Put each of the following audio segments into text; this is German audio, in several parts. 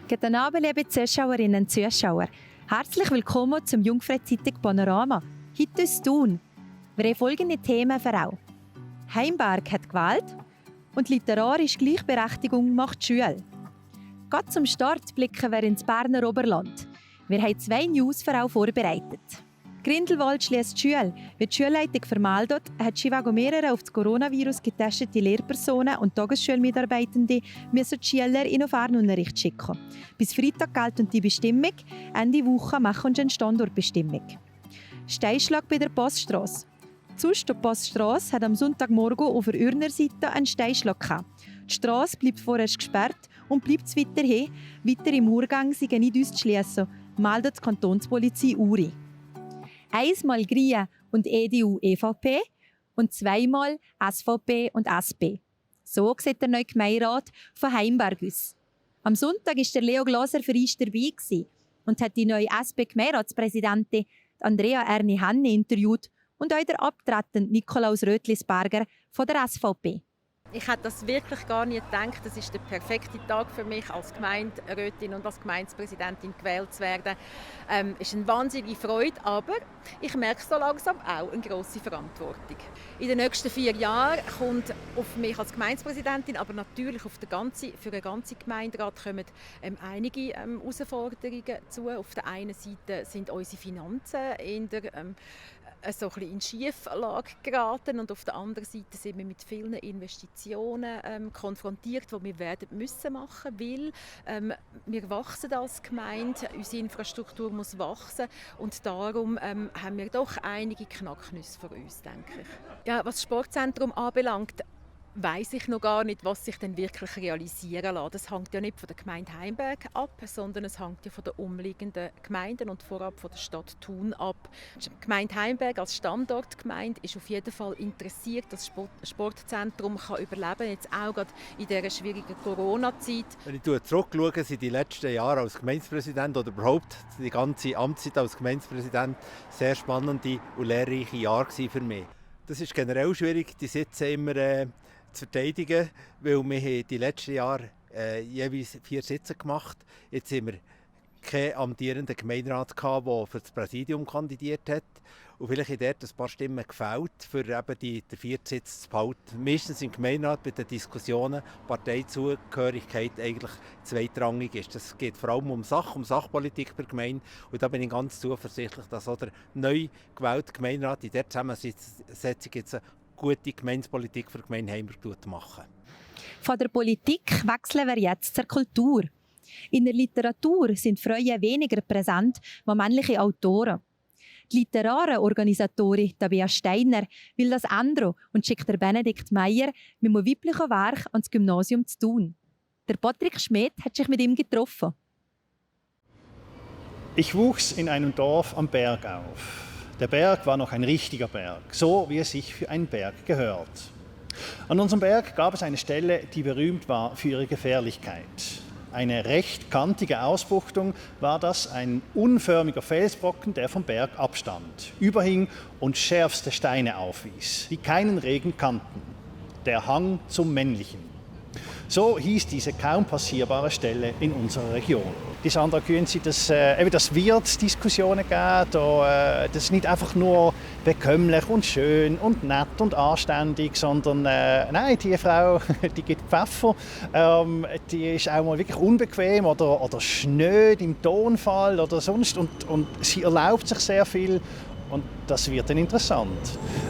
Guten Abend, liebe Zuschauerinnen und Zuschauer. Herzlich willkommen zum Jungfrau-Zeitung Panorama. Heute aus Thun. Wir haben folgende Themen für euch. Heimberg hat Gewalt und literarische Gleichberechtigung macht Schule. Gerade zum Start blicken wir ins Berner Oberland. Wir haben 2 News für euch vorbereitet. Grindelwald schließt die Schule. Wie die Schulleitung vermeldet, hat Chivago mehrere auf das Coronavirus getestete Lehrpersonen und Tagesschulmitarbeitende müssen die Schüler in den Fernunterricht schicken. Bis Freitag gilt die Bestimmung. Ende Woche machen sie eine Standortbestimmung. Steinschlag bei der Poststrasse. Die Poststrasse hat am Sonntagmorgen auf der Urner Seite einen Steinschlag gehabt. Die Strasse bleibt vorerst gesperrt und bleibt es weiterhin. Weiter im Urgang sind nicht auszuschliessen, meldet die Kantonspolizei Uri. Einmal Grüne und EDU-EVP und 2-mal SVP und SP. So sieht der neue Gemeinderat von Heimberg aus. Am Sonntag war der Leo Glaser für uns dabei und hat die neue SP-Gemeinderatspräsidentin Andrea Erni-Hanne interviewt und auch der abtretende Nikolaus Rötlisberger von der SVP. Ich hätte das wirklich gar nicht gedacht. Das ist der perfekte Tag für mich, als Gemeinderätin und als Gemeindepräsidentin gewählt zu werden. Es ist eine wahnsinnige Freude, aber ich merke so langsam auch eine grosse Verantwortung. In den nächsten 4 Jahren kommt auf mich als Gemeindepräsidentin, aber natürlich für den ganzen Gemeinderat kommen einige Herausforderungen zu. Auf der einen Seite sind unsere Finanzen so ein bisschen in Schieflage geraten und auf der anderen Seite sind wir mit vielen Investitionen konfrontiert, die wir werden müssen machen, weil wir wachsen als Gemeinde, unsere Infrastruktur muss wachsen und darum haben wir doch einige Knacknüsse vor uns, denke ich. Ja, was das Sportzentrum anbelangt, weiss ich noch gar nicht, was sich denn wirklich realisieren lässt. Das hängt ja nicht von der Gemeinde Heimberg ab, sondern es hängt ja von den umliegenden Gemeinden und vorab von der Stadt Thun ab. Die Gemeinde Heimberg als Standortgemeinde ist auf jeden Fall interessiert, dass das Sportzentrum kann überleben, jetzt auch gerade in dieser schwierigen Corona-Zeit. Wenn ich zurückschaue, sind die letzten Jahre als Gemeindepräsident oder überhaupt die ganze Amtszeit als Gemeindepräsident sehr spannende und lehrreiche Jahre für mich. Das ist generell schwierig, die Sitze immer zu verteidigen, weil wir die letzten Jahre jeweils 4 Sitze gemacht. Jetzt haben wir keinen amtierenden Gemeinderat gehabt, der für das Präsidium kandidiert hat. Und vielleicht hat dort ein paar Stimmen gefehlt, für eben den 4. Sitz zu behalten. Meistens im Gemeinderat bei den Diskussionen Parteizugehörigkeit eigentlich zweitrangig ist. Das geht vor allem um Sachpolitik bei der Gemeinde. Und da bin ich ganz zuversichtlich, dass auch der neu gewählte Gemeinderat in dieser Zusammensetzung jetzt eine gute Gemeindepolitik für die Gemeinde Heimberg machen. Von der Politik wechseln wir jetzt zur Kultur. In der Literatur sind Frauen weniger präsent als männliche Autoren. Die literare Organisatorin Tabea Steiner will das ändern und schickt der Benedikt Meyer mit einem weiblichen Werk ans Gymnasium zu Thun. Der Patrick Schmidt hat sich mit ihm getroffen. Ich wuchs in einem Dorf am Berg auf. Der Berg war noch ein richtiger Berg, so wie es sich für einen Berg gehört. An unserem Berg gab es eine Stelle, die berühmt war für ihre Gefährlichkeit. Eine recht kantige Ausbuchtung war das, ein unförmiger Felsbrocken, der vom Berg abstand, überhing und schärfste Steine aufwies, die keinen Regen kannten. Der Hang zum Männlichen. So hieß diese kaum passierbare Stelle in unserer Region. Die Sandra Künzi, das wird Diskussionen geben. Das ist nicht einfach nur bekömmlich und schön und nett und anständig, sondern nein, die Frau, die gibt Pfeffer. Die ist auch mal wirklich unbequem oder schnöd im Tonfall oder sonst und sie erlaubt sich sehr viel. Und das wird dann interessant.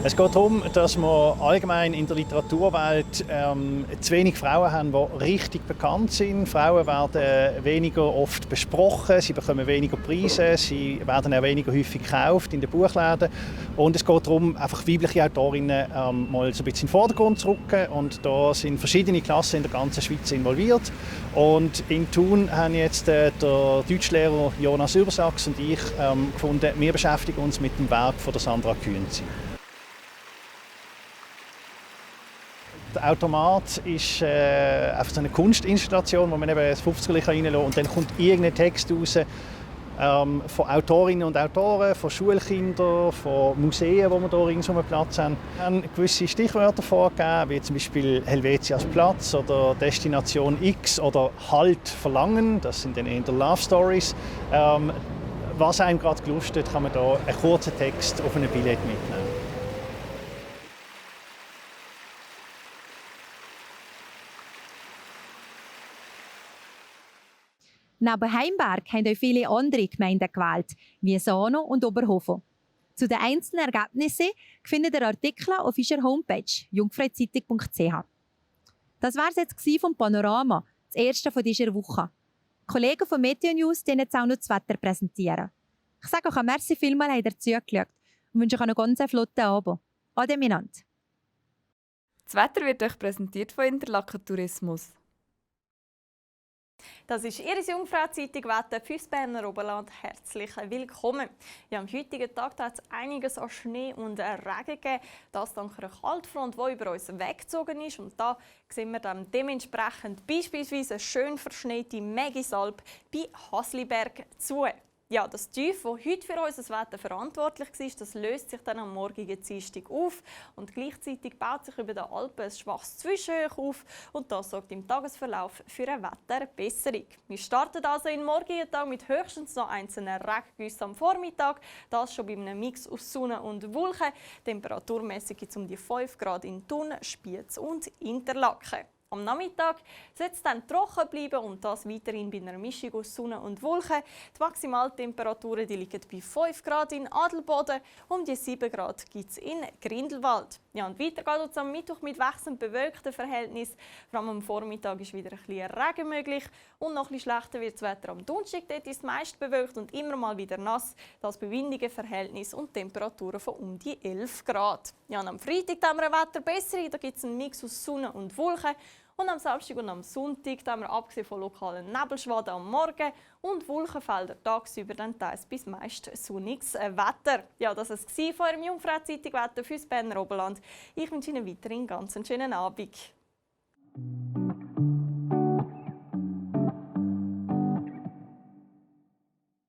Es geht darum, dass wir allgemein in der Literaturwelt zu wenig Frauen haben, die richtig bekannt sind. Frauen werden weniger oft besprochen, sie bekommen weniger Preise, sie werden auch weniger häufig gekauft in den Buchläden. Und es geht darum, einfach weibliche Autorinnen mal so ein bisschen in den Vordergrund zu rücken. Und da sind verschiedene Klassen in der ganzen Schweiz involviert. Und in Thun haben jetzt der Deutschlehrer Jonas Übersachs und ich gefunden, wir beschäftigen uns mit dem Werk von der Sandra Künzi. Der Automat ist einfach so eine Kunstinstallation, wo man eben das 50er reinschauen kann und dann kommt irgendein Text raus. von Autorinnen und Autoren, von Schulkindern, von Museen, wo wir hier ringsum einen Platz haben. Wir haben gewisse Stichwörter vorgegeben, wie zum Beispiel Helvetias Platz oder Destination X oder Halt verlangen. Das sind dann eher Love Stories. Was einem gerade gelustet, kann man hier einen kurzen Text auf einem Billett mitnehmen. Neben Heimberg haben auch viele andere Gemeinden gewählt, wie Sano und Oberhofen. Zu den einzelnen Ergebnissen findet ihr Artikel auf unserer Homepage jungfreizeitung.ch. Das war es jetzt vom Panorama, das erste von dieser Woche. Die Kollegen von Meteo News denen jetzt auch noch das Wetter präsentieren. Ich sage euch merci vielmals, habt ihr zugeschaut und wünsche euch einen ganz flotten Abend. Ade miteinander. Das Wetter wird euch präsentiert von Interlaken Tourismus. Das ist Ihre Jungfrau-Zeitung Wetter fürs Berner Oberland. Herzlich willkommen. Ja, am heutigen Tag hat es einiges an Schnee und Regen gegeben. Das dank einer Kaltfront, die über uns weggezogen ist. Und da sehen wir dann dementsprechend beispielsweise eine schön verschneite Mägisalp bei Hasliberg zu. Ja, das Tief, das heute für unser Wetter verantwortlich war, das löst sich dann am morgigen Dienstag auf. Und gleichzeitig baut sich über den Alpen ein schwaches Zwischenhoch auf. Und das sorgt im Tagesverlauf für eine Wetterbesserung. Wir starten also in den morgigen Tag mit höchstens noch einzelnen Regengüssen am Vormittag. Das schon bei einem Mix aus Sonne und Wolken. Temperaturmäßig gibt es um die 5 Grad in Thun, Spiez und Interlaken. Am Nachmittag soll es dann trocken bleiben und das weiterhin bei einer Mischung aus Sonne und Wolken. Die Maximaltemperaturen liegen bei 5 Grad in Adelboden, um die 7 Grad gibt es in Grindelwald. Ja, und weiter geht es am Mittwoch mit wechselnd bewölkten Verhältnissen. Vor allem am Vormittag ist wieder ein bisschen Regen möglich und noch ein bisschen schlechter wird das Wetter am Donnerstag. Dort ist es meist bewölkt und immer mal wieder nass. Das bei windigen Verhältnissen und Temperaturen von um die 11 Grad. Ja, und am Freitag haben wir eine Wetterbesserung. Da gibt es einen Mix aus Sonne und Wolken. Und am Samstag und am Sonntag haben wir abgesehen von lokalen Nebelschwaden am Morgen und Wolkenfelder tagsüber dann teils bis meist sonniges Wetter. Ja, das war es von eurem Jungfrau-Zeitung Wetter fürs Berner Oberland. Ich wünsche Ihnen weiterhin ganz einen schönen Abend.